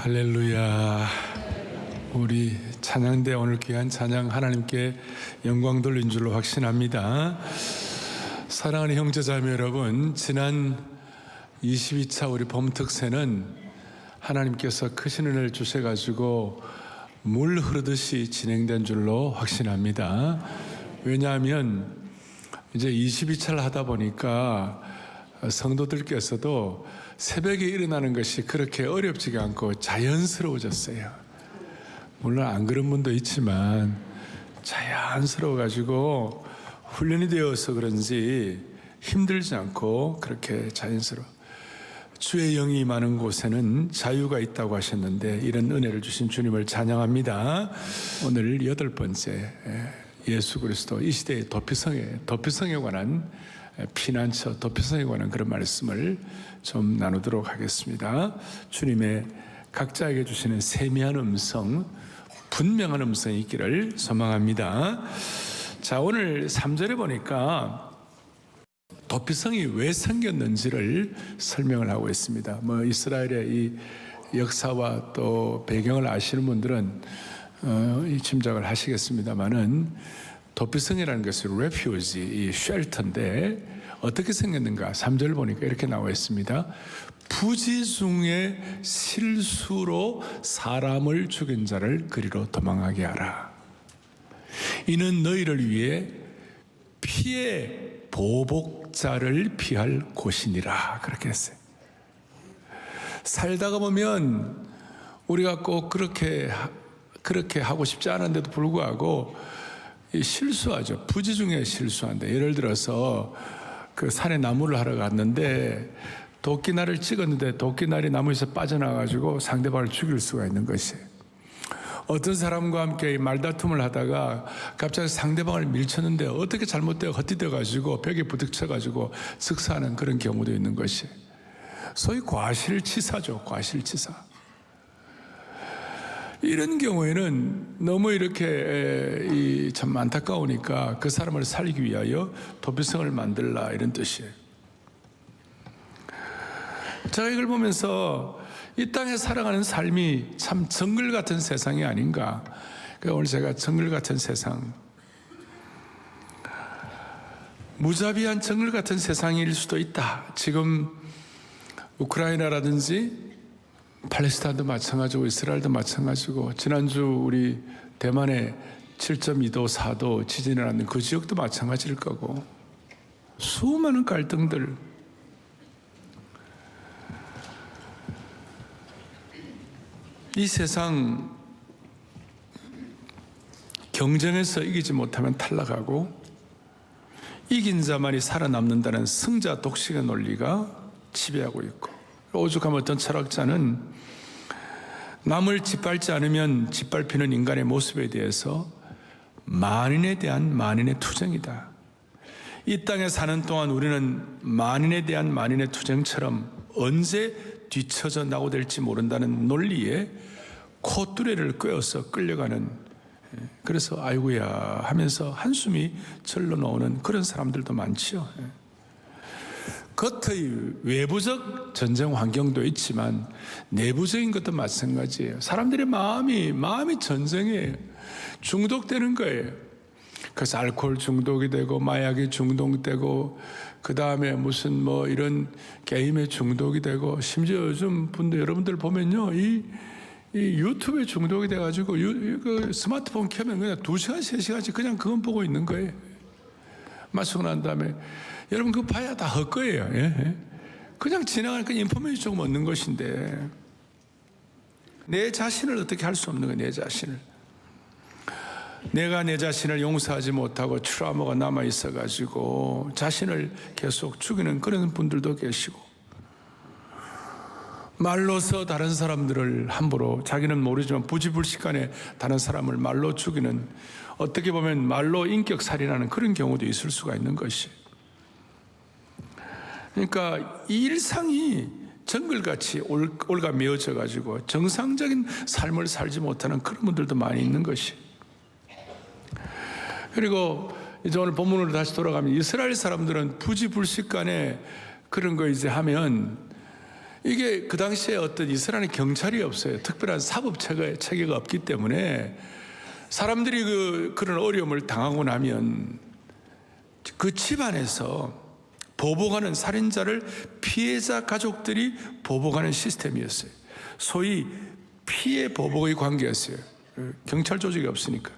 할렐루야. 우리 찬양대 오늘 귀한 찬양 하나님께 영광 돌린 줄로 확신합니다. 사랑하는 형제자매 여러분, 지난 22차 우리 봄 특세는 하나님께서 크신 은혜를 주셔가지고 물 흐르듯이 진행된 줄로 확신합니다. 왜냐하면 이제 22차를 하다 보니까 성도들께서도 새벽에 일어나는 것이 그렇게 어렵지가 않고 자연스러워졌어요. 물론 안 그런 분도 있지만 자연스러워가지고 훈련이 되어서 그런지 힘들지 않고 그렇게 자연스러워. 주의 영이 많은 곳에는 자유가 있다고 하셨는데 이런 은혜를 주신 주님을 찬양합니다. 오늘 8번째 예수 그리스도 이 시대의 도피성에 관한 피난처, 도피성에 관한 그런 말씀을 좀 나누도록 하겠습니다. 주님의 각자에게 주시는 세미한 음성, 분명한 음성이 있기를 소망합니다. 자, 오늘 3절에 보니까 도피성이 왜 생겼는지를 설명을 하고 있습니다. 이스라엘의 이 역사와 또 배경을 아시는 분들은 이 짐작을 하시겠습니다만은 도피성이라는 것은 refuge, 이 쉘터인데 어떻게 생겼는가? 3절 보니까 이렇게 나와 있습니다. 부지 중에 실수로 사람을 죽인 자를 그리로 도망하게 하라. 이는 너희를 위해 피해 보복자를 피할 곳이니라. 그렇게 했어요. 살다가 보면 우리가 꼭 그렇게 하고 싶지 않은데도 불구하고 실수하죠. 부지 중에 실수한다. 예를 들어서 그 산에 나무를 하러 갔는데 도끼날을 찍었는데 도끼날이 나무에서 빠져나가지고 상대방을 죽일 수가 있는 것이에요. 어떤 사람과 함께 말다툼을 하다가 갑자기 상대방을 밀쳤는데 어떻게 잘못되어 헛디뎌가지고 벽에 부딪혀가지고 즉사하는 그런 경우도 있는 것이에요. 소위 과실치사죠. 과실치사. 이런 경우에는 너무 이렇게 참 안타까우니까 그 사람을 살리기 위하여 도피성을 만들라 이런 뜻이에요. 제가 이걸 보면서 이 땅에 살아가는 삶이 참 정글 같은 세상이 아닌가. 그래서 오늘 제가 정글 같은 세상, 무자비한 정글 같은 세상일 수도 있다. 지금 우크라이나라든지 팔레스타인도 마찬가지고 이스라엘도 마찬가지고 지난주 우리 대만에 7.2도 4도 지진이 났는 그 지역도 마찬가지일 거고 수많은 갈등들, 이 세상 경쟁에서 이기지 못하면 탈락하고 이긴 자만이 살아남는다는 승자 독식의 논리가 지배하고 있고, 오죽하면 어떤 철학자는 남을 짓밟지 않으면 짓밟히는 인간의 모습에 대해서 만인에 대한 만인의 투쟁이다. 이 땅에 사는 동안 우리는 만인에 대한 만인의 투쟁처럼 언제 뒤처져 나고될지 모른다는 논리에 콧두레를 꿰어서 끌려가는, 그래서 아이고야 하면서 한숨이 절로 나오는 그런 사람들도 많지요. 겉의 외부적 전쟁 환경도 있지만 내부적인 것도 마찬가지예요. 사람들의 마음이 전쟁에 중독되는 거예요. 그래서 알코올 중독이 되고 마약이 중독되고 그 다음에 무슨 이런 게임에 중독이 되고, 심지어 요즘 여러분들 보면요, 이 유튜브에 중독이 돼가지고 그 스마트폰 켜면 그냥 2시간 3시간씩 그냥 그건 보고 있는 거예요. 마시고 난 다음에 여러분 그거 봐야 다 헛거예요. 예? 그냥 지나가는 그 인포메이션 조금 얻는 것인데 내 자신을 어떻게 할 수 없는 거예요. 내 자신을. 내가 내 자신을 용서하지 못하고 트라우마가 남아 있어가지고 자신을 계속 죽이는 그런 분들도 계시고, 말로서 다른 사람들을 함부로, 자기는 모르지만 부지불식간에 다른 사람을 말로 죽이는, 어떻게 보면 말로 인격살인하는 그런 경우도 있을 수가 있는 것이. 그러니까 이 일상이 정글같이 올가매어져 가지고 정상적인 삶을 살지 못하는 그런 분들도 많이 있는 것이. 그리고 이제 오늘 본문으로 다시 돌아가면 이스라엘 사람들은 부지불식간에 그런 거 이제 하면 이게 그 당시에 어떤 이스라엘 경찰이 없어요. 특별한 사법 체계가 없기 때문에 사람들이 그런 어려움을 당하고 나면 그 집안에서 보복하는 살인자를 피해자 가족들이 보복하는 시스템이었어요. 소위 피해 보복의 관계였어요. 경찰 조직이 없으니까.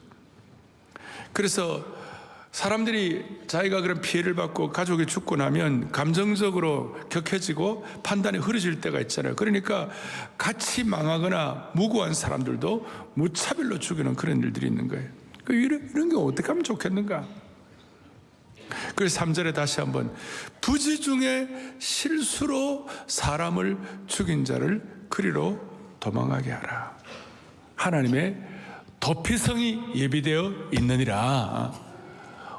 그래서 사람들이 자기가 그런 피해를 받고 가족이 죽고 나면 감정적으로 격해지고 판단이 흐려질 때가 있잖아요. 그러니까 같이 망하거나 무고한 사람들도 무차별로 죽이는 그런 일들이 있는 거예요. 이런 게 어떻게 하면 좋겠는가? 그래서 3절에 다시 한번 부지 중에 실수로 사람을 죽인 자를 그리로 도망하게 하라. 하나님의 도피성이 예비되어 있느니라.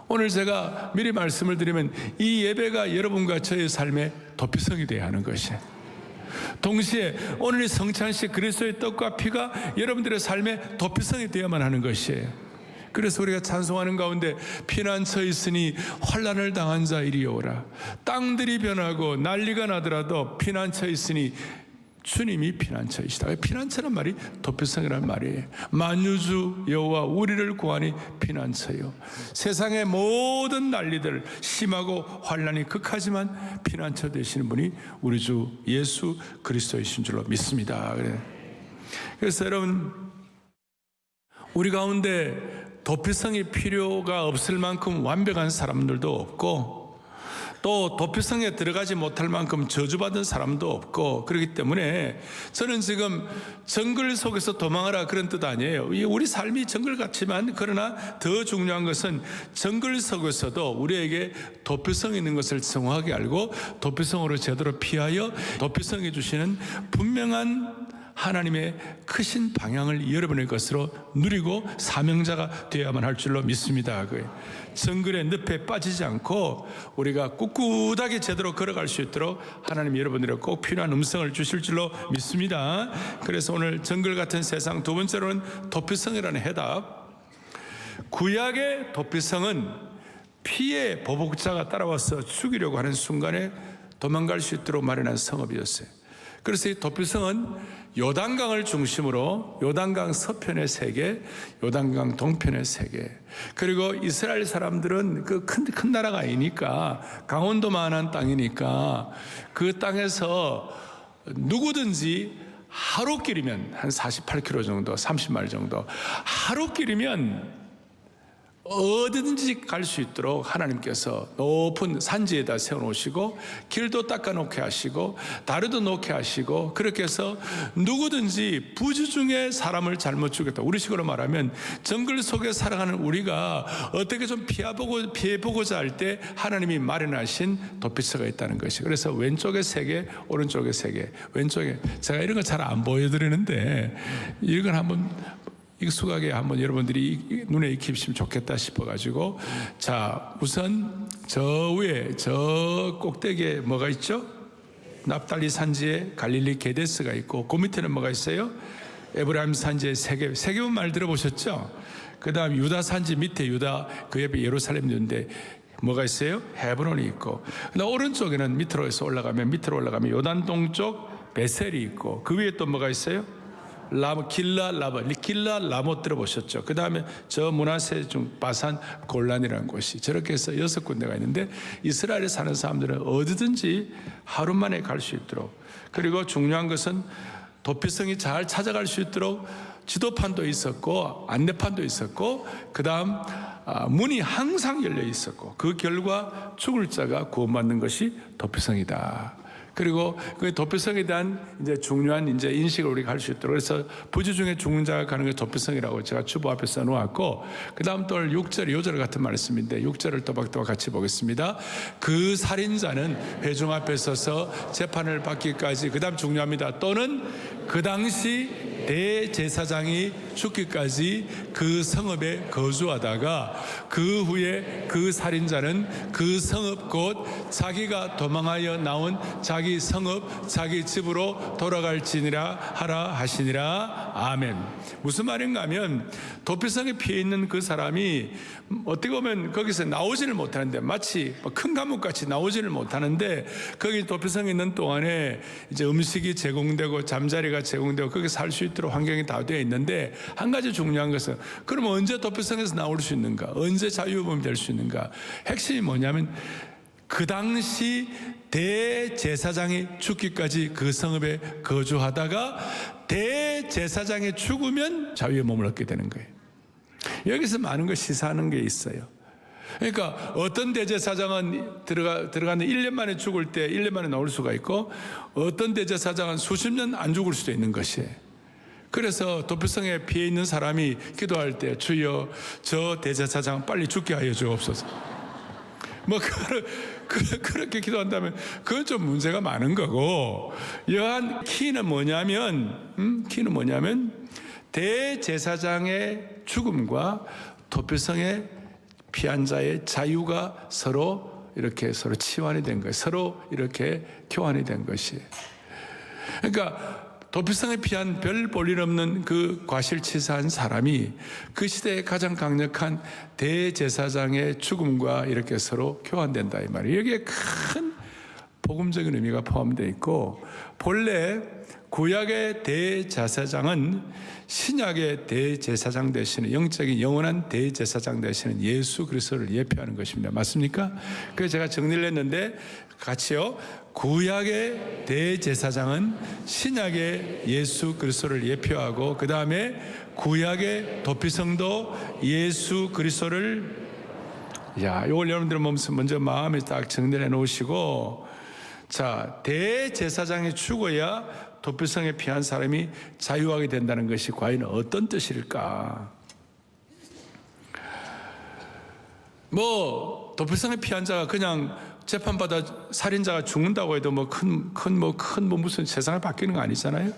오늘 제가 미리 말씀을 드리면 이 예배가 여러분과 저의 삶의 도피성이 되어야 하는 것이에요. 동시에 오늘 이 성찬식 그리스도의 떡과 피가 여러분들의 삶의 도피성이 되어야만 하는 것이에요. 그래서 우리가 찬송하는 가운데 피난처 있으니 환난을 당한 자 이리 오라. 땅들이 변하고 난리가 나더라도 피난처 있으니 주님이 피난처이시다. 피난처란 말이 도피성이란 말이에요. 만유주 여호와 우리를 구하니 피난처요. 세상의 모든 난리들 심하고 환난이 극하지만 피난처 되시는 분이 우리 주 예수 그리스도이신 줄로 믿습니다. 그래서 여러분, 우리 가운데 도피성이 필요가 없을 만큼 완벽한 사람들도 없고 또 도피성에 들어가지 못할 만큼 저주받은 사람도 없고, 그렇기 때문에 저는 지금 정글 속에서 도망하라 그런 뜻 아니에요. 우리 삶이 정글 같지만 그러나 더 중요한 것은 정글 속에서도 우리에게 도피성 있는 것을 정확하게 알고 도피성으로 제대로 피하여 도피성이 주시는 분명한 하나님의 크신 방향을 여러분의 것으로 누리고 사명자가 되어야만 할 줄로 믿습니다. 정글의 늪에 빠지지 않고 우리가 꿋꿋하게 제대로 걸어갈 수 있도록 하나님 여러분들에게 꼭 필요한 음성을 주실 줄로 믿습니다. 그래서 오늘 정글 같은 세상, 두 번째로는 도피성이라는 해답. 구약의 도피성은 피해 보복자가 따라와서 죽이려고 하는 순간에 도망갈 수 있도록 마련한 성읍이었어요. 그래서 이 도피성은 요단강을 중심으로 요단강 서편의 3개, 요단강 동편의 3개, 그리고 이스라엘 사람들은 그 큰 나라가 아니니까 강원도만한 땅이니까 그 땅에서 누구든지 하루길이면 한 48km 정도, 30마일 정도, 하루길이면 어디든지 갈 수 있도록 하나님께서 높은 산지에다 세워놓으시고 길도 닦아놓게 하시고 다리도 놓게 하시고, 그렇게 해서 누구든지 부지 중에 사람을 잘못 죽였다. 우리식으로 말하면 정글 속에 살아가는 우리가 어떻게 좀 피해보고자 할 때 하나님이 마련하신 도피처가 있다는 것이. 그래서 왼쪽에 3개, 오른쪽에 3개, 왼쪽에, 제가 이런 거 잘 안 보여드리는데 이건 한번 익숙하게 한번 여러분들이 눈에 익히시면 좋겠다 싶어가지고, 자, 우선 저 위에 저 꼭대기에 뭐가 있죠? 납달리 산지에 갈릴리 게데스가 있고, 그 밑에는 뭐가 있어요? 에브라임 산지에 세겜 말 들어보셨죠? 그 다음 유다 산지 밑에 유다, 그 옆에 예루살렘이 있는데 뭐가 있어요? 헤브론이 있고, 근데 오른쪽에는 밑으로 올라가면 요단 동쪽 베셀이 있고, 그 위에 또 뭐가 있어요? 길라 라못 들어보셨죠? 그 다음에 저 문하세 중 바산 골란이라는 곳이, 저렇게 해서 6군데가 있는데 이스라엘에 사는 사람들은 어디든지 하루 만에 갈 수 있도록, 그리고 중요한 것은 도피성이 잘 찾아갈 수 있도록 지도판도 있었고 안내판도 있었고, 그 다음 문이 항상 열려 있었고, 그 결과 죽을 자가 구원받는 것이 도피성이다. 그리고 그 도피성에 대한 이제 중요한 이제 인식을 우리가 할 수 있도록, 그래서 부지 중에 죽는 자가 가는 게 도피성이라고 제가 주보 앞에 써놓았고, 그 다음 또 6절, 요절 같은 말씀인데 6절을 또박또박 같이 보겠습니다. 그 살인자는 회중 앞에 서서 재판을 받기까지, 그 다음 중요합니다. 또는 그 당시 대제사장이 죽기까지 그 성읍에 거주하다가 그 후에 그 살인자는 그 성읍 곧 자기가 도망하여 나온 자기 성읍 자기 집으로 돌아갈지니라 하라 하시니라. 아멘. 무슨 말인가 하면 도피성에 피해 있는 그 사람이 어떻게 보면 거기서 나오지를 못하는데, 마치 큰 감옥같이 나오지를 못하는데, 거기 도피성에 있는 동안에 이제 음식이 제공되고 잠자리가 제공되고 거기 살 수 있도록 환경이 다 되어 있는데, 한 가지 중요한 것은 그럼 언제 도피성에서 나올 수 있는가, 언제 자유범이 될 수 있는가. 핵심이 뭐냐면 그 당시 대제사장이 죽기까지 그 성읍에 거주하다가 대제사장이 죽으면 자유의 몸을 얻게 되는 거예요. 여기서 많은 걸 시사하는 게 있어요. 그러니까 어떤 대제사장은 들어가는 1년 만에 죽을 때 1년 만에 나올 수가 있고, 어떤 대제사장은 수십 년 안 죽을 수도 있는 것이에요. 그래서 도피성에 피해 있는 사람이 기도할 때 주여 저 대제사장 빨리 죽게 하여 주옵소서, 뭐 그렇게 기도한다면 그건 좀 문제가 많은 거고, 여한 키는 뭐냐면 대제사장의 죽음과 도피성의 피한 자의 자유가 서로 치환이 된 거예요. 서로 이렇게 교환이 된 것이에요. 그러니까 도피성에 피한 별 볼일 없는 그 과실치사한 사람이 그 시대에 가장 강력한 대제사장의 죽음과 이렇게 서로 교환된다 이 말이에요. 여기에 큰 복음적인 의미가 포함되어 있고, 본래 구약의 대제사장은 신약의 대제사장 되시는, 영적인 영원한 대제사장 되시는 예수 그리스도를 예표하는 것입니다. 맞습니까? 그래서 제가 정리를 했는데 같이요. 구약의 대제사장은 신약의 예수 그리스도를 예표하고, 그 다음에 구약의 도피성도 예수 그리스도를, 이걸 여러분들 먼저 마음에 딱 정리해 놓으시고, 자, 대제사장이 죽어야 도피성에 피한 사람이 자유하게 된다는 것이 과연 어떤 뜻일까? 도피성에 피한 자가 그냥 재판받아 살인자가 죽는다고 해도 무슨 세상을 바뀌는 거 아니잖아요.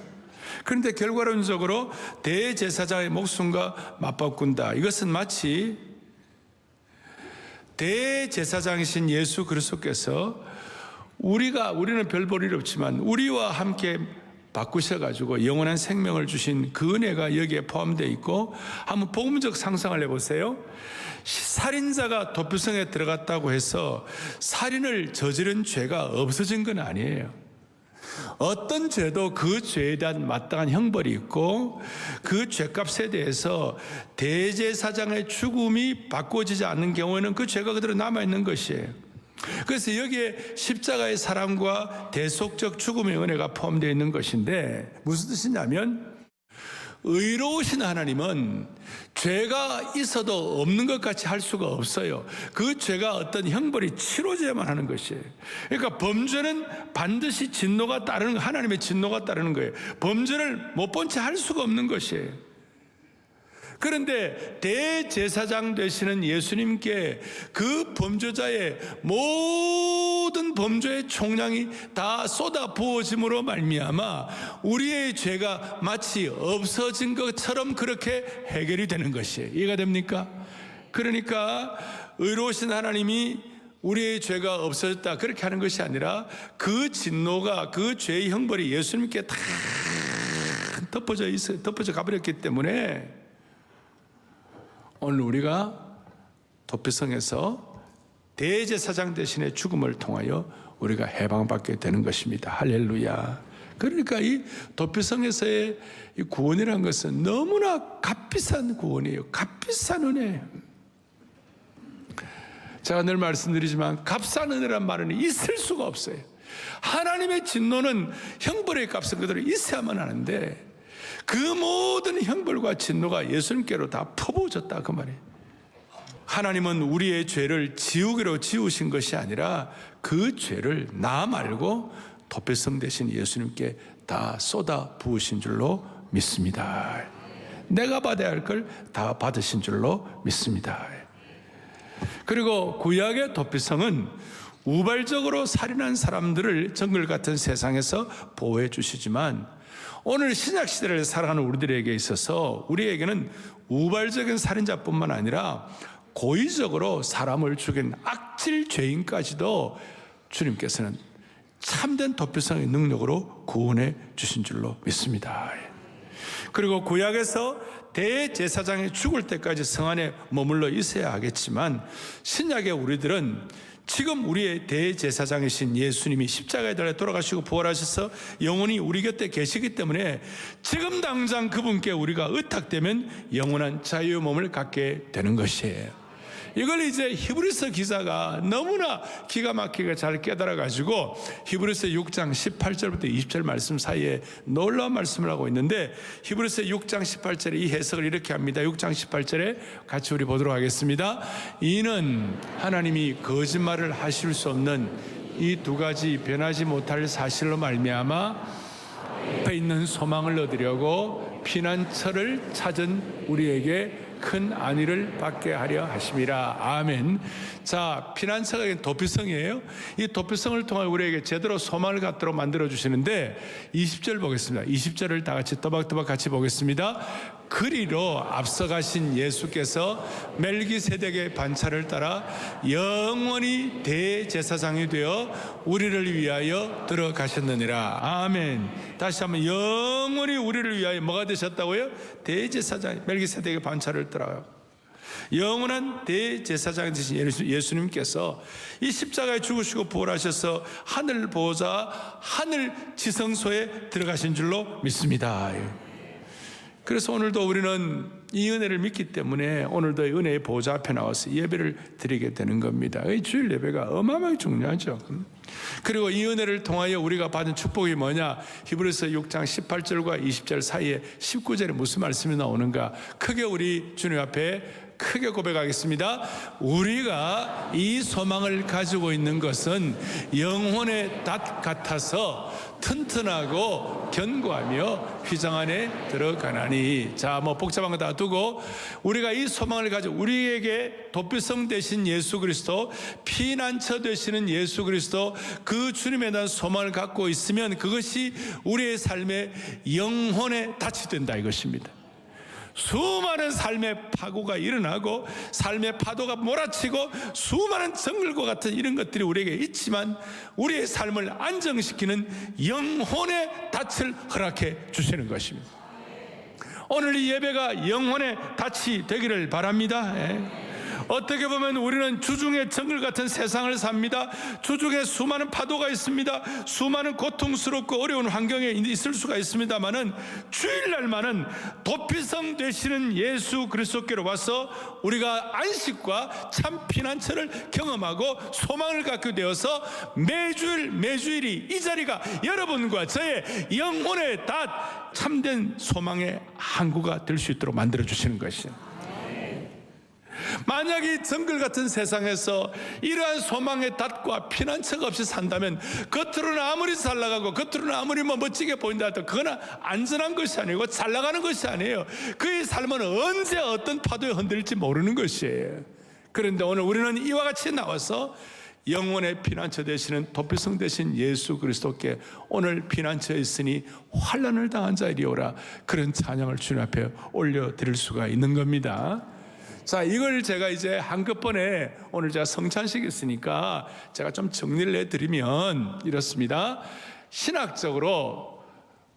그런데 결과론적으로 대제사장의 목숨과 맞바꾼다. 이것은 마치 대제사장이신 예수 그리스도께서 우리는 별 볼 일 없지만 우리와 함께 바꾸셔가지고 영원한 생명을 주신 그 은혜가 여기에 포함되어 있고, 한번 복음적 상상을 해보세요. 살인자가 도피성에 들어갔다고 해서 살인을 저지른 죄가 없어진 건 아니에요. 어떤 죄도 그 죄에 대한 마땅한 형벌이 있고, 그 죄값에 대해서 대제사장의 죽음이 바꿔지지 않는 경우에는 그 죄가 그대로 남아있는 것이에요. 그래서 여기에 십자가의 사랑과 대속적 죽음의 은혜가 포함되어 있는 것인데, 무슨 뜻이냐면 의로우신 하나님은 죄가 있어도 없는 것 같이 할 수가 없어요. 그 죄가 어떤 형벌이 치러져야만 하는 것이에요. 그러니까 범죄는 반드시 진노가 따르는, 하나님의 진노가 따르는 거예요. 범죄를 못 본 채 할 수가 없는 것이에요. 그런데 대제사장 되시는 예수님께 그 범죄자의 모든 범죄의 총량이 다 쏟아 부어짐으로 말미암아 우리의 죄가 마치 없어진 것처럼 그렇게 해결이 되는 것이에요. 이해가 됩니까? 그러니까 의로우신 하나님이 우리의 죄가 없어졌다 그렇게 하는 것이 아니라, 그 진노가, 그 죄의 형벌이 예수님께 다 덮어져 가버렸기 때문에 오늘 우리가 도피성에서 대제사장 대신의 죽음을 통하여 우리가 해방받게 되는 것입니다. 할렐루야. 그러니까 이 도피성에서의 이 구원이라는 것은 너무나 값비싼 구원이에요. 값비싼 은혜예요. 제가 늘 말씀드리지만 값싼 은혜란 말은 있을 수가 없어요. 하나님의 진노는 형벌의 값은 그대로 있어야만 하는데, 그 모든 형벌과 진노가 예수님께로 다 퍼부어졌다 그 말이에요. 하나님은 우리의 죄를 지우개로 지우신 것이 아니라 그 죄를 나 말고 도피성 대신 예수님께 다 쏟아 부으신 줄로 믿습니다. 내가 받아야 할 걸 다 받으신 줄로 믿습니다. 그리고 구약의 도피성은 우발적으로 살인한 사람들을 정글 같은 세상에서 보호해 주시지만, 오늘 신약 시대를 살아가는 우리들에게 있어서 우리에게는 우발적인 살인자뿐만 아니라 고의적으로 사람을 죽인 악질 죄인까지도 주님께서는 참된 도피성의 능력으로 구원해 주신 줄로 믿습니다. 그리고 구약에서 대제사장이 죽을 때까지 성 안에 머물러 있어야 하겠지만 신약의 우리들은 지금 우리의 대제사장이신 예수님이 십자가에 달려 돌아가시고 부활하셔서 영원히 우리 곁에 계시기 때문에 지금 당장 그분께 우리가 의탁되면 영원한 자유의 몸을 갖게 되는 것이에요. 이걸 이제 히브리서 기자가 너무나 기가 막히게 잘 깨달아가지고 히브리서 6장 18절부터 20절 말씀 사이에 놀라운 말씀을 하고 있는데 히브리서 6장 18절에 이 해석을 이렇게 합니다. 6장 18절에 같이 우리 보도록 하겠습니다. 이는 하나님이 거짓말을 하실 수 없는 이 두 가지 변하지 못할 사실로 말미암아 앞에 있는 소망을 얻으려고 피난처를 찾은 우리에게 큰 안위를 받게 하려 하심이라. 아멘. 자, 피난처가 도피성이에요. 이 도피성을 통해 우리에게 제대로 소망을 갖도록 만들어 주시는데 20절 보겠습니다. 20절을 다 같이 또박또박 같이 보겠습니다. 그리로 앞서가신 예수께서 멜기세덱의 반차를 따라 영원히 대제사장이 되어 우리를 위하여 들어가셨느니라. 아멘. 다시 한번 영원히 우리를 위하여 뭐가 되셨다고요? 대제사장, 멜기세덱의 반차를 따라 영원한 대제사장이 되신 예수님께서 이 십자가에 죽으시고 부활하셔서 하늘 보좌, 하늘 지성소에 들어가신 줄로 믿습니다. 그래서 오늘도 우리는 이 은혜를 믿기 때문에 오늘도 은혜의 보좌 앞에 나와서 예배를 드리게 되는 겁니다. 이 주일 예배가 어마어마하게 중요하죠. 그리고 이 은혜를 통하여 우리가 받은 축복이 뭐냐? 히브리서 6장 18절과 20절 사이에 19절에 무슨 말씀이 나오는가? 크게 우리 주님 앞에 크게 고백하겠습니다. 우리가 이 소망을 가지고 있는 것은 영혼의 닷 같아서 튼튼하고 견고하며 휘장 안에 들어가나니. 자, 뭐 복잡한 거 다 두고 우리가 이 소망을 가지고 우리에게 도피성 되신 예수 그리스도, 피난처 되시는 예수 그리스도, 그 주님에 대한 소망을 갖고 있으면 그것이 우리의 삶의 영혼의 닻이 된다 이것입니다. 수많은 삶의 파고가 일어나고 삶의 파도가 몰아치고 수많은 정글과 같은 이런 것들이 우리에게 있지만 우리의 삶을 안정시키는 영혼의 닻을 허락해 주시는 것입니다. 오늘 이 예배가 영혼의 닻이 되기를 바랍니다. 어떻게 보면 우리는 주중에 정글 같은 세상을 삽니다. 주중에 수많은 파도가 있습니다. 수많은 고통스럽고 어려운 환경에 있을 수가 있습니다만은 주일날만은 도피성 되시는 예수 그리스도께로 와서 우리가 안식과 참 피난처를 경험하고 소망을 갖게 되어서 매주일이 이 자리가 여러분과 저의 영혼의 닷, 참된 소망의 항구가 될 수 있도록 만들어 주시는 것이에요. 만약 이 정글 같은 세상에서 이러한 소망의 닷과 피난처가 없이 산다면 겉으로는 아무리 잘 나가고 겉으로는 아무리 멋지게 보인다 해도 그건 안전한 것이 아니고 잘 나가는 것이 아니에요. 그의 삶은 언제 어떤 파도에 흔들릴지 모르는 것이에요. 그런데 오늘 우리는 이와 같이 나와서 영혼의 피난처 되시는 도피성 되신 예수 그리스도께 오늘 피난처에 있으니 환난을 당한 자 이리 오라, 그런 찬양을 주님 앞에 올려드릴 수가 있는 겁니다. 자, 이걸 제가 이제 한꺼번에 오늘 제가 성찬식이 있으니까 제가 좀 정리를 해드리면 이렇습니다. 신학적으로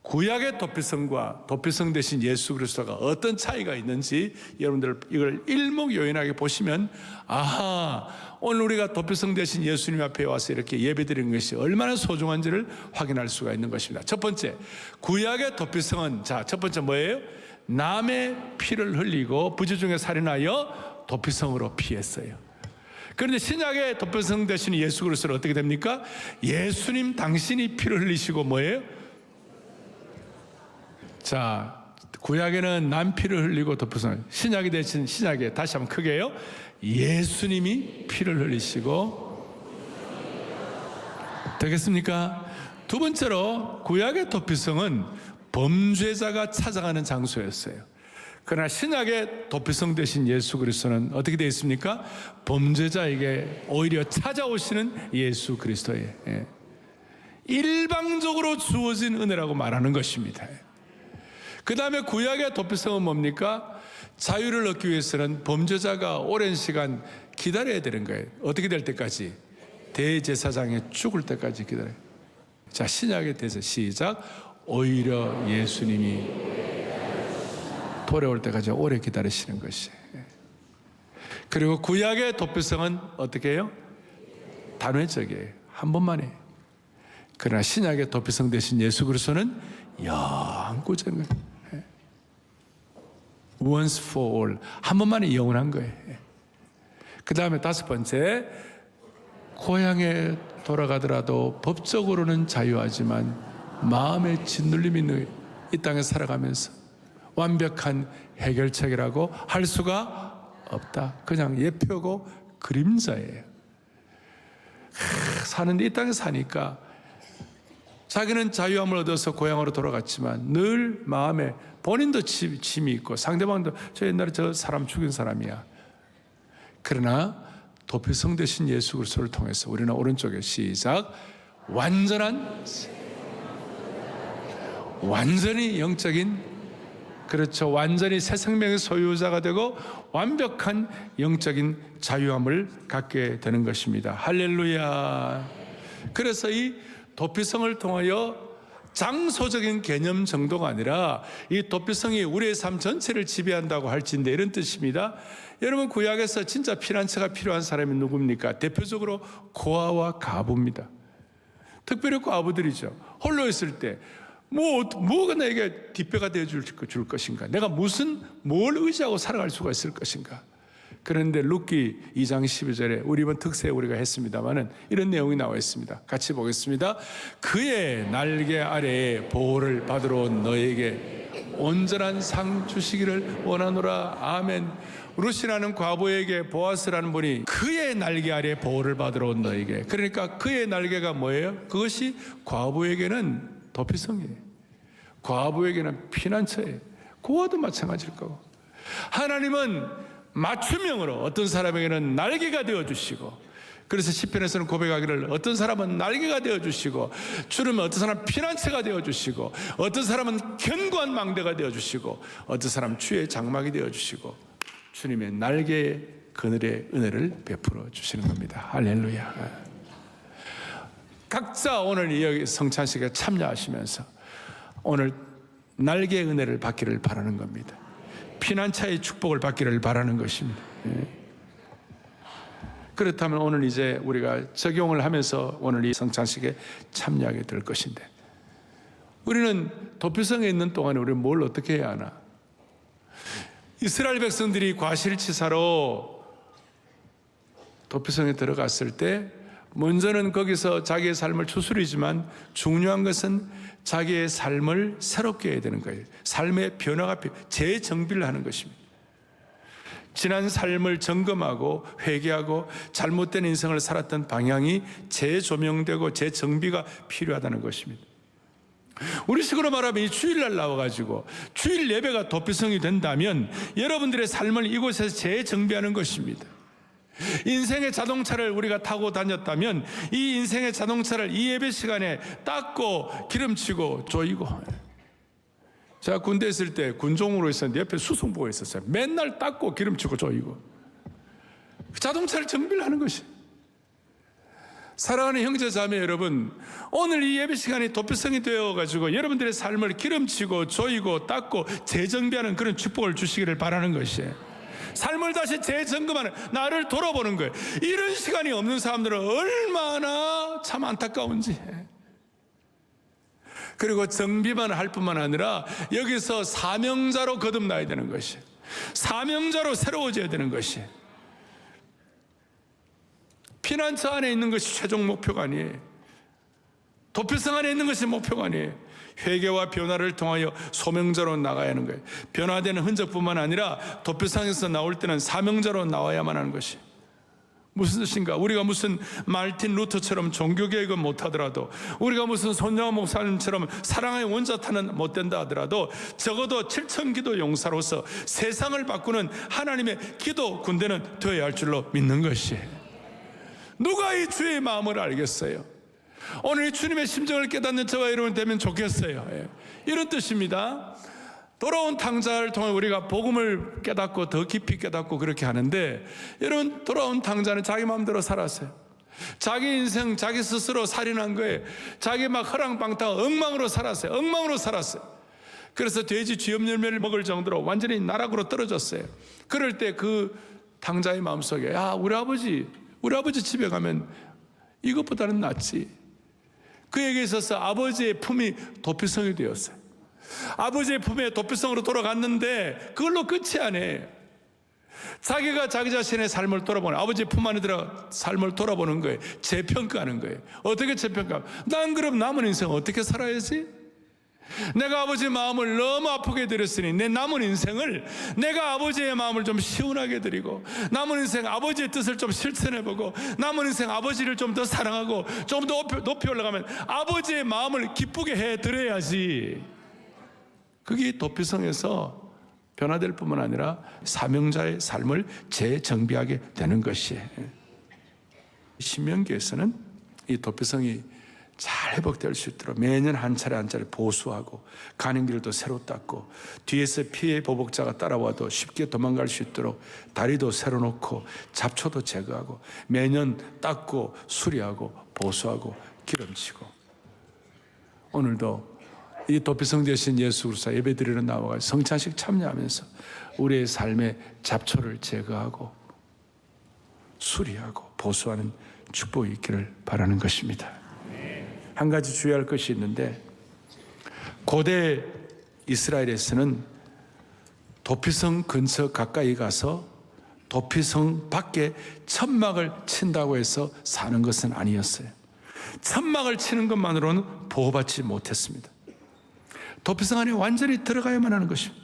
구약의 도피성과 도피성 되신 예수 그리스도가 어떤 차이가 있는지 여러분들 이걸 일목요연하게 보시면 아하, 오늘 우리가 도피성 되신 예수님 앞에 와서 이렇게 예배드리는 것이 얼마나 소중한지를 확인할 수가 있는 것입니다. 첫 번째, 구약의 도피성은, 자, 첫 번째 뭐예요? 남의 피를 흘리고 부지중에 살인하여 도피성으로 피했어요. 그런데 신약의 도피성 되신 예수 그리스도는 어떻게 됩니까? 예수님 당신이 피를 흘리시고 뭐예요? 자, 구약에는 남 피를 흘리고 도피성, 신약이 되신 신약에 다시 한번 크게 해요. 예수님이 피를 흘리시고, 되겠습니까? 두 번째로 구약의 도피성은 범죄자가 찾아가는 장소였어요. 그러나 신약의 도피성 되신 예수 그리스도는 어떻게 되어 있습니까? 범죄자에게 오히려 찾아오시는 예수 그리스도예요. 일방적으로 주어진 은혜라고 말하는 것입니다. 그 다음에 구약의 도피성은 뭡니까? 자유를 얻기 위해서는 범죄자가 오랜 시간 기다려야 되는 거예요. 어떻게 될 때까지? 대제사장이 죽을 때까지 기다려요. 자, 신약에 대해서 시작. 오히려 예수님이 돌아올 때까지 오래 기다리시는 것이. 그리고 구약의 도피성은 어떻게 해요? 단회적이에요. 한 번만에. 그러나 신약의 도피성 대신 예수 그리스도는 영구적인 거예요. Once for all. 한 번만에 영원한 거예요. 그 다음에 다섯 번째, 고향에 돌아가더라도 법적으로는 자유하지만 마음의 짓눌림이 있는 이 땅에 살아가면서 완벽한 해결책이라고 할 수가 없다. 그냥 예표고 그림자예요. 사는데 이 땅에 사니까 자기는 자유함을 얻어서 고향으로 돌아갔지만 늘 마음에 본인도 짐이 있고 상대방도 저 옛날에 저 사람 죽인 사람이야. 그러나 도피성 되신 예수 그리스도를 통해서 우리는 오른쪽에 시작. 완전히 영적인, 그렇죠, 완전히 새 생명의 소유자가 되고 완벽한 영적인 자유함을 갖게 되는 것입니다. 할렐루야. 그래서 이 도피성을 통하여 장소적인 개념 정도가 아니라 이 도피성이 우리의 삶 전체를 지배한다고 할진데 이런 뜻입니다. 여러분, 구약에서 진짜 피난처가 필요한 사람이 누굽니까? 대표적으로 고아와 가부입니다. 특별히 과부들이죠. 홀로 있을 때 뭐가 나에게 뒷배가 되어줄 것인가? 내가 뭘 의지하고 살아갈 수가 있을 것인가? 그런데 룻기 2장 12절에 우리 이번 특세에 우리가 했습니다마는 이런 내용이 나와 있습니다. 같이 보겠습니다. 그의 날개 아래에 보호를 받으러 온 너에게 온전한 상 주시기를 원하노라. 아멘. 룻이라는 과부에게 보아스라는 분이 그의 날개 아래에 보호를 받으러 온 너에게, 그러니까 그의 날개가 뭐예요? 그것이 과부에게는 도피성이에요. 과부에게는 피난처예요. 고아도 마찬가지일 거고. 하나님은 맞춤형으로 어떤 사람에게는 날개가 되어주시고, 그래서 시편에서는 고백하기를 어떤 사람은 날개가 되어주시고, 주님은 어떤 사람은 피난처가 되어주시고, 어떤 사람은 견고한 망대가 되어주시고, 어떤 사람은 주의 장막이 되어주시고, 주님의 날개 그늘의 은혜를 베풀어 주시는 겁니다. 할렐루야. 각자 오늘 이 성찬식에 참여하시면서 오늘 날개의 은혜를 받기를 바라는 겁니다. 피난처의 축복을 받기를 바라는 것입니다. 그렇다면 오늘 이제 우리가 적용을 하면서 오늘 이 성찬식에 참여하게 될 것인데, 우리는 도피성에 있는 동안에 우리는 뭘 어떻게 해야 하나? 이스라엘 백성들이 과실치사로 도피성에 들어갔을 때 먼저는 거기서 자기의 삶을 추스리지만 중요한 것은 자기의 삶을 새롭게 해야 되는 거예요. 삶의 변화가 재정비를 하는 것입니다. 지난 삶을 점검하고 회개하고 잘못된 인생을 살았던 방향이 재조명되고 재정비가 필요하다는 것입니다. 우리 식으로 말하면 이 주일날 나와가지고 주일 예배가 도피성이 된다면 여러분들의 삶을 이곳에서 재정비하는 것입니다. 인생의 자동차를 우리가 타고 다녔다면 이 인생의 자동차를 이 예배 시간에 닦고 기름치고 조이고, 제가 군대에 있을 때 군종으로 있었는데 옆에 수송부가 있었어요. 맨날 닦고 기름치고 조이고 자동차를 정비를 하는 것이. 사랑하는 형제 자매 여러분, 오늘 이 예배 시간이 도피성이 되어가지고 여러분들의 삶을 기름치고 조이고 닦고 재정비하는 그런 축복을 주시기를 바라는 것이에요. 삶을 다시 재점검하는, 나를 돌아보는 거예요. 이런 시간이 없는 사람들은 얼마나 참 안타까운지. 그리고 정비만 할 뿐만 아니라 여기서 사명자로 거듭나야 되는 것이, 사명자로 새로워져야 되는 것이. 피난처 안에 있는 것이 최종 목표가 아니에요. 도피성 안에 있는 것이 목표가 아니에요. 회개와 변화를 통하여 소명자로 나가야 하는 거예요. 변화되는 흔적뿐만 아니라 도피성에서 나올 때는 사명자로 나와야만 하는 것이. 무슨 뜻인가? 우리가 무슨 말틴 루터처럼 종교개혁은 못하더라도, 우리가 무슨 손정호 목사님처럼 사랑의 원자탄은 못된다 하더라도 적어도 7,000기도 용사로서 세상을 바꾸는 하나님의 기도 군대는 되어야 할 줄로 믿는 것이에요. 누가 이 주의 마음을 알겠어요? 오늘 이 주님의 심정을 깨닫는 저와 여러분 되면 좋겠어요. 예. 이런 뜻입니다. 돌아온 탕자를 통해 우리가 복음을 깨닫고 더 깊이 깨닫고 그렇게 하는데, 여러분, 돌아온 탕자는 자기 마음대로 살았어요. 자기 인생 자기 스스로 살인한 거예요. 자기 막 허랑방탕 엉망으로 살았어요. 엉망으로 살았어요. 그래서 돼지 쥐염열매를 먹을 정도로 완전히 나락으로 떨어졌어요. 그럴 때 그 탕자의 마음속에, 야, 우리 아버지 집에 가면 이것보다는 낫지. 그에게 있어서 아버지의 품이 도피성이 되었어요. 아버지의 품에 도피성으로 돌아갔는데 그걸로 끝이 아니에요. 자기가 자기 자신의 삶을 돌아보는, 아버지의 품 안에 들어 삶을 돌아보는 거예요. 재평가하는 거예요. 어떻게 재평가? 난 그럼 남은 인생 어떻게 살아야지? 내가 아버지의 마음을 너무 아프게 드렸으니 내 남은 인생을 내가 아버지의 마음을 좀 시원하게 드리고, 남은 인생 아버지의 뜻을 좀 실천해보고, 남은 인생 아버지를 좀 더 사랑하고 좀 더 높이 올라가면 아버지의 마음을 기쁘게 해드려야지. 그게 도피성에서 변화될 뿐만 아니라 사명자의 삶을 재정비하게 되는 것이에요. 신명기에서는 이 도피성이 잘 회복될 수 있도록 매년 한 차례 한 차례 보수하고, 가는 길도 새로 닦고, 뒤에서 피해 보복자가 따라와도 쉽게 도망갈 수 있도록 다리도 새로 놓고 잡초도 제거하고 매년 닦고 수리하고 보수하고 기름치고, 오늘도 이 도피성 되신 예수 그리스도 예배드리러 나와서 성찬식 참여하면서 우리의 삶의 잡초를 제거하고 수리하고 보수하는 축복이 있기를 바라는 것입니다. 한 가지 주의할 것이 있는데, 고대 이스라엘에서는 도피성 근처 가까이 가서 도피성 밖에 천막을 친다고 해서 사는 것은 아니었어요. 천막을 치는 것만으로는 보호받지 못했습니다. 도피성 안에 완전히 들어가야만 하는 것입니다.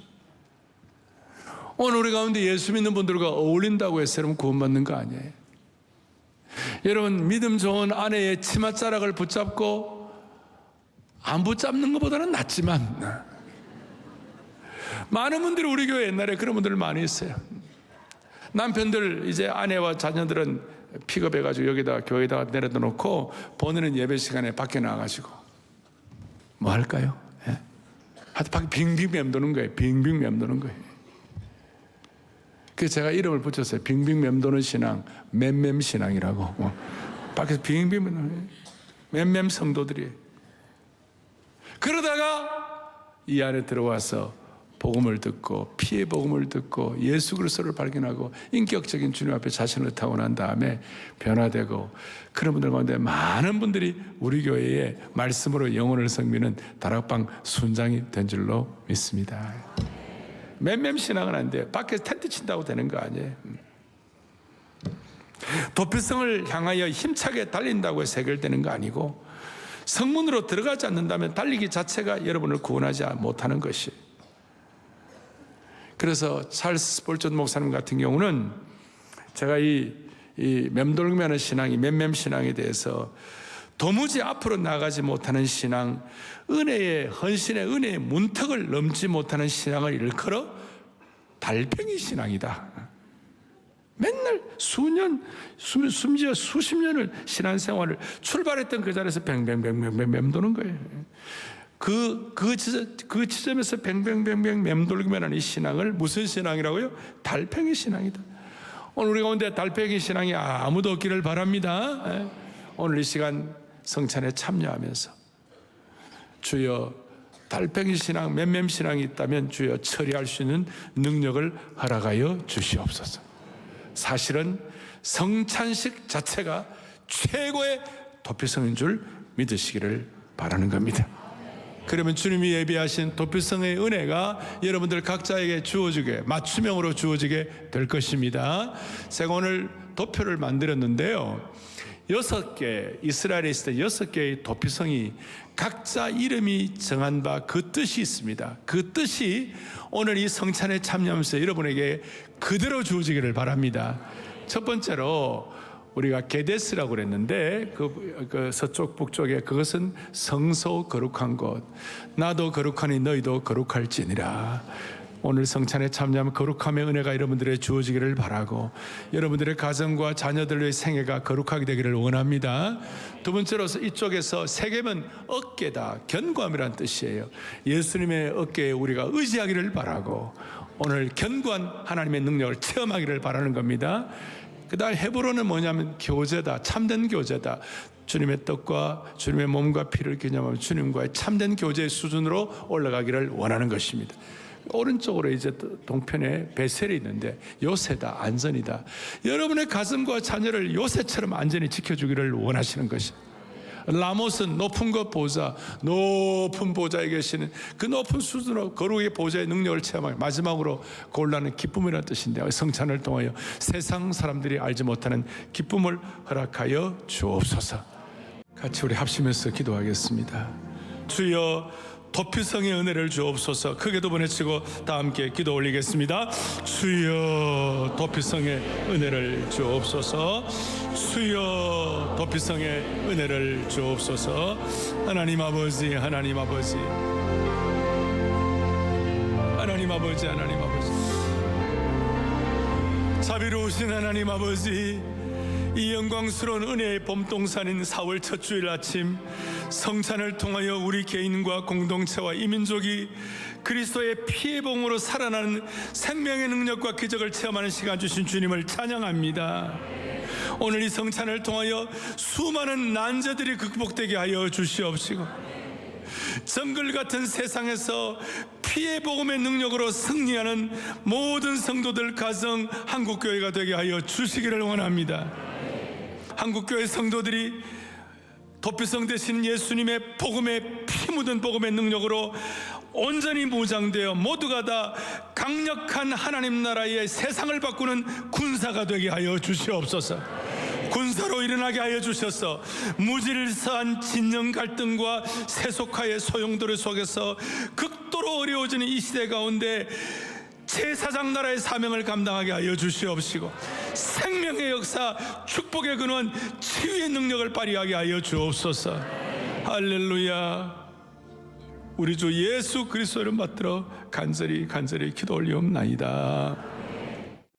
오늘 우리 가운데 예수 믿는 분들과 어울린다고 해서 여러분 구원받는 거 아니에요. 여러분, 믿음 좋은 아내의 치맛자락을 붙잡고 안 붙잡는 것보다는 낫지만, 많은 분들이 우리 교회 옛날에 그런 분들 많이 있어요. 남편들 이제 아내와 자녀들은 픽업해가지고 여기다 교회에다가 내려다 놓고 본인은 예배 시간에 밖에 나가가지고 뭐 할까요? 예? 하여튼 밖에 빙빙 맴도는 거예요. 빙빙 맴도는 거예요. 그래서 제가 이름을 붙였어요. 빙빙 맴도는 신앙, 맴맴 신앙이라고. 밖에서 빙빙 맴맴 성도들이. 그러다가 이 안에 들어와서 복음을 듣고, 피의 복음을 듣고 예수 그리스도를 발견하고 인격적인 주님 앞에 자신을 타고 난 다음에 변화되고, 그런 분들 가운데 많은 분들이 우리 교회에 말씀으로 영혼을 섬기는 다락방 순장이 된 줄로 믿습니다. 맴맴 신앙은 안 돼요. 밖에서 텐트 친다고 되는 거 아니에요. 도피성을 향하여 힘차게 달린다고 해서 해결되는 거 아니고, 성문으로 들어가지 않는다면 달리기 자체가 여러분을 구원하지 못하는 것이. 그래서 찰스 스폴전 목사님 같은 경우는 제가 이 맴돌면의 신앙이, 맴맴 신앙에 대해서 도무지 앞으로 나가지 못하는 신앙, 은혜의 헌신의 은혜의 문턱을 넘지 못하는 신앙을 일컬어 달팽이 신앙이다. 맨날 수년, 심지어 수십 년을 신앙생활을 출발했던 그 자리에서 뱅뱅뱅뱅 맴도는 거예요. 그 지점에서 뱅뱅뱅뱅 맴돌기만 하는 이 신앙을 무슨 신앙이라고요? 달팽이 신앙이다. 오늘 우리 가운데 달팽이 신앙이 아무도 없기를 바랍니다. 오늘 이 시간 성찬에 참여하면서 주여, 달팽이 신앙, 맴맴 신앙이 있다면 주여 처리할 수 있는 능력을 허락하여 주시옵소서. 사실은 성찬식 자체가 최고의 도피성인 줄 믿으시기를 바라는 겁니다. 그러면 주님이 예비하신 도피성의 은혜가 여러분들 각자에게 주어지게, 맞춤형으로 주어지게 될 것입니다. 제가 오늘 도표를 만들었는데요, 6개, 이스라엘에 있을 때 6개의 도피성이 각자 이름이 정한 바 그 뜻이 있습니다. 그 뜻이 오늘 이 성찬에 참여하면서 여러분에게 그대로 주어지기를 바랍니다. 첫 번째로 우리가 게데스라고 그랬는데 그 서쪽 북쪽에 그것은 성소 거룩한 곳, 나도 거룩하니 너희도 거룩할지니라. 오늘 성찬에 참여하면 거룩함의 은혜가 여러분들의 주어지기를 바라고 여러분들의 가정과 자녀들의 생애가 거룩하게 되기를 원합니다. 두 번째로 이쪽에서 세겜은 어깨다, 견고함이란 뜻이에요. 예수님의 어깨에 우리가 의지하기를 바라고 오늘 견고한 하나님의 능력을 체험하기를 바라는 겁니다. 그 다음 헤브론은 뭐냐면 교제다, 참된 교제다. 주님의 떡과 주님의 몸과 피를 기념하며 주님과의 참된 교제의 수준으로 올라가기를 원하는 것입니다. 오른쪽으로 이제 동편에 베셀이 있는데 요새다, 안전이다. 여러분의 가슴과 자녀를 요새처럼 안전히 지켜주기를 원하시는 것입니다. 라못은 높은 것 보좌, 높은 보좌에 계시는 그 높은 수준으로 거룩의 보좌의 능력을 체험하고 마지막으로 골라는 기쁨이라는 뜻인데 성찬을 통하여 세상 사람들이 알지 못하는 기쁨을 허락하여 주옵소서. 같이 우리 합심해서 기도하겠습니다. 주여 도피성의 은혜를 주옵소서. 크게도 보내치고 다 함께 기도 올리겠습니다. 주여 도피성의 은혜를 주옵소서. 주여 도피성의 은혜를 주옵소서. 하나님 아버지, 하나님 아버지, 하나님 아버지, 하나님 아버지, 자비로우신 하나님 아버지, 이 영광스러운 은혜의 봄동산인 4월 첫 주일 아침 성찬을 통하여 우리 개인과 공동체와 이민족이 그리스도의 피의 봉으로 살아나는 생명의 능력과 기적을 체험하는 시간 주신 주님을 찬양합니다. 오늘 이 성찬을 통하여 수많은 난제들이 극복되게 하여 주시옵시고 정글 같은 세상에서 피의 복음의 능력으로 승리하는 모든 성도들 가정 한국교회가 되게 하여 주시기를 원합니다. 한국교회 성도들이 도피성 되신 예수님의 복음의 피 묻은 복음의 능력으로 온전히 무장되어 모두가 다 강력한 하나님 나라의 세상을 바꾸는 군사가 되게 하여 주시옵소서. 군사로 일어나게 하여 주셔서 무질서한 진영 갈등과 세속화의 소용돌이 속에서 극도로 어려워지는 이 시대 가운데 제사장 나라의 사명을 감당하게 하여 주시옵시고 생명의 역사, 축복의 근원, 치유의 능력을 발휘하게 하여 주옵소서. 할렐루야. 우리 주 예수 그리스도를 받들어 간절히 기도 올리옵나이다.